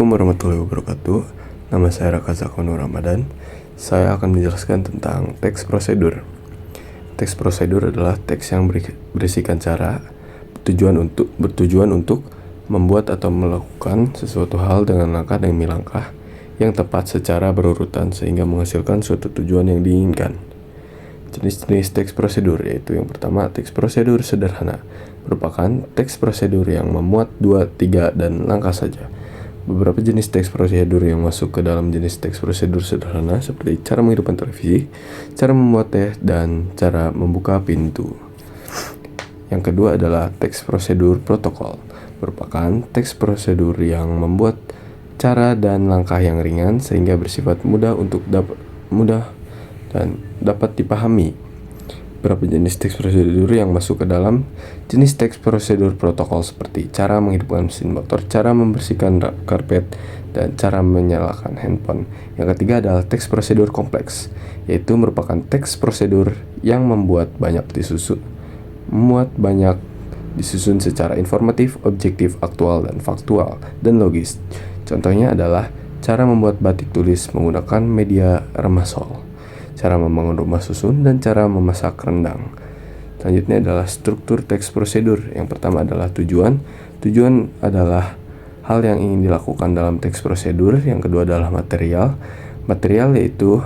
Assalamualaikum warahmatullahi wabarakatuh. Nama saya Raka Zakonur Ramadan. Saya akan menjelaskan tentang teks prosedur. Teks prosedur adalah teks yang berisikan cara bertujuan untuk membuat atau melakukan sesuatu hal dengan langkah demi langkah yang tepat secara berurutan sehingga menghasilkan suatu tujuan yang diinginkan. Jenis-jenis teks prosedur yaitu yang pertama, teks prosedur sederhana merupakan teks prosedur yang memuat 2, 3, dan langkah saja. Beberapa jenis teks prosedur yang masuk ke dalam jenis teks prosedur sederhana seperti cara menghidupkan televisi, cara membuat teh, dan cara membuka pintu. Yang kedua adalah teks prosedur protokol, merupakan teks prosedur yang membuat cara dan langkah yang ringan sehingga bersifat mudah dan dapat dipahami. Beberapa jenis teks prosedur yang masuk ke dalam jenis teks prosedur protokol seperti cara menghidupkan mesin motor, cara membersihkan karpet, dan cara menyalakan handphone. Yang ketiga adalah teks prosedur kompleks, yaitu merupakan teks prosedur yang memuat banyak disusun secara informatif, objektif, aktual, dan faktual, dan logis. Contohnya adalah cara membuat batik tulis menggunakan media remasol, cara membangun rumah susun, dan cara memasak rendang. Selanjutnya adalah struktur teks prosedur. Yang pertama adalah tujuan. Tujuan adalah hal yang ingin dilakukan dalam teks prosedur. Yang kedua adalah material. Material yaitu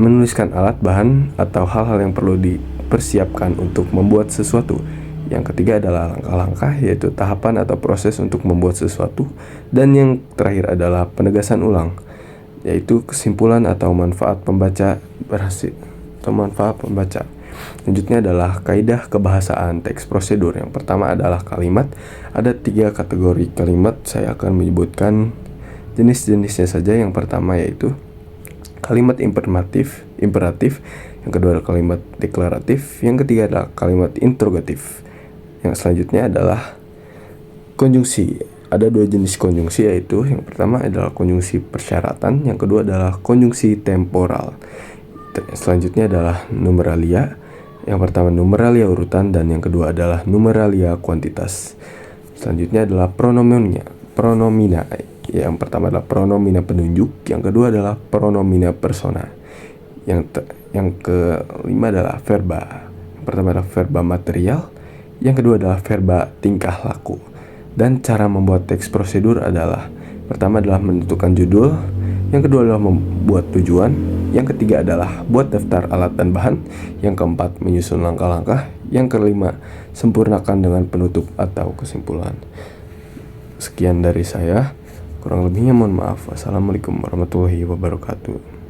menuliskan alat, bahan, atau hal-hal yang perlu dipersiapkan untuk membuat sesuatu. Yang ketiga adalah langkah-langkah, yaitu tahapan atau proses untuk membuat sesuatu. Dan yang terakhir adalah penegasan ulang, yaitu kesimpulan atau manfaat pembaca berhasil atau manfaat pembaca. Selanjutnya adalah kaidah kebahasaan teks prosedur. Yang pertama adalah kalimat. Ada 3 kategori kalimat. Saya akan menyebutkan jenis-jenisnya saja. Yang pertama yaitu kalimat imperatif. Yang kedua adalah kalimat deklaratif. Yang ketiga adalah kalimat interrogatif. Yang selanjutnya adalah konjungsi. Ada 2 jenis konjungsi, yaitu yang pertama adalah konjungsi persyaratan, yang kedua adalah konjungsi temporal. Selanjutnya adalah numeralia. Yang pertama numeralia urutan, dan yang kedua adalah numeralia kuantitas. Selanjutnya adalah pronomina. Yang pertama adalah pronomina penunjuk, yang kedua adalah pronomina persona. Yang kelima adalah verba. Yang pertama adalah verba material, yang kedua adalah verba tingkah laku. Dan cara membuat teks prosedur adalah pertama adalah menentukan judul, yang kedua adalah membuat tujuan, yang ketiga adalah buat daftar alat dan bahan, yang keempat menyusun langkah-langkah, yang kelima sempurnakan dengan penutup atau kesimpulan. Sekian dari saya, kurang lebihnya mohon maaf. Wassalamualaikum warahmatullahi wabarakatuh.